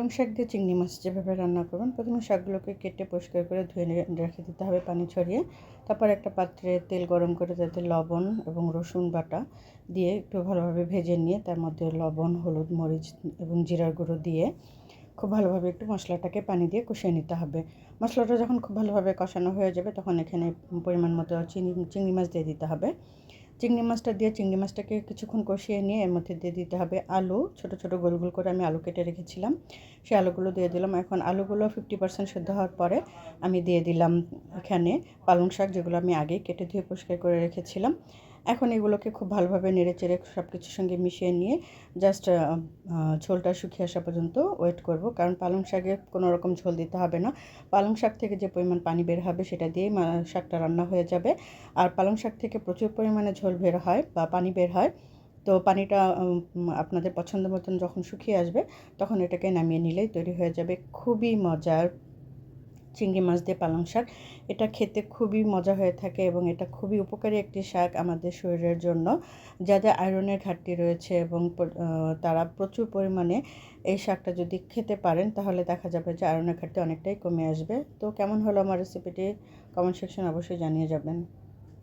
পালং শাক দিয়ে চিংড়ি মাছ যেভাবে রান্না করবেন, প্রথমে শাকগুলোকে কেটে পরিষ্কার করে ধুয়ে রেখে দিতে হবে পানি ছড়িয়ে। তারপর একটা পাত্রে তেল গরম করে তাতে লবণ এবং রসুন বাটা দিয়ে একটু ভালোভাবে ভেজে নিয়ে তার মধ্যে লবণ, হলুদ, মরিচ এবং জিরার গুঁড়ো দিয়ে খুব ভালোভাবে একটু মশলাটাকে পানি দিয়ে কষিয়ে নিতে হবে। মশলাটা যখন খুব ভালোভাবে কষানো হয়ে যাবে তখন এখানে পরিমাণ মতো চিংড়ি মাছ দিয়ে দিতে হবে। চিংড়ি মাছটা দিয়ে চিংড়ি মাছটাকে কিছুক্ষণ কষিয়ে নিয়ে এর মধ্যে দিয়ে দিতে হবে আলু। ছোট ছোট গোল গোল করে আমি আলু কেটে রেখেছিলাম, সেই আলুগুলো দিয়ে দিলাম। এখন আলুগুলো 50% সেদ্ধ হওয়ার পরে আমি দিয়ে দিলাম এখানে পালং শাক, যেগুলো আমি আগেই কেটে ধুয়ে পরিষ্কার করে রেখেছিলাম। এখন এগুলোকে খুব ভালোভাবে নেড়েচেড়ে সব কিছুর সঙ্গে মিশিয়ে নিয়ে জাস্ট ঝোলটা শুকিয়ে আসা পর্যন্ত ওয়েট করব, কারণ পালং শাকে কোনো রকম ঝোল দিতে হবে না। পালং শাক থেকে যে পরিমাণ পানি বের হবে সেটা দিয়েই শাকটা রান্না হয়ে যাবে। আর পালং শাক থেকে প্রচুর পরিমাণে ঝোল বের হয় বা পানি বের হয়। তো পানিটা আপনাদের পছন্দ মতন যখন শুকিয়ে আসবে তখন এটাকে নামিয়ে নিলেই তৈরি হয়ে যাবে খুবই মজার চিংড়ি মাছ দিয়ে পালং শাক। এটা খেতে খুবই মজা হয়ে থাকে এবং এটা খুবই উপকারী একটি শাক আমাদের শরীরের জন্য। যাদের আয়রনের ঘাটতি রয়েছে এবং তারা প্রচুর পরিমাণে এই শাকটা যদি খেতে পারেন তাহলে দেখা যাবে যে আয়রনের ঘাটতি অনেকটাই কমে আসবে। তো কেমন হলো আমার রেসিপিটি, কমেন্ট সেকশনে অবশ্যই জানিয়ে যাবেন।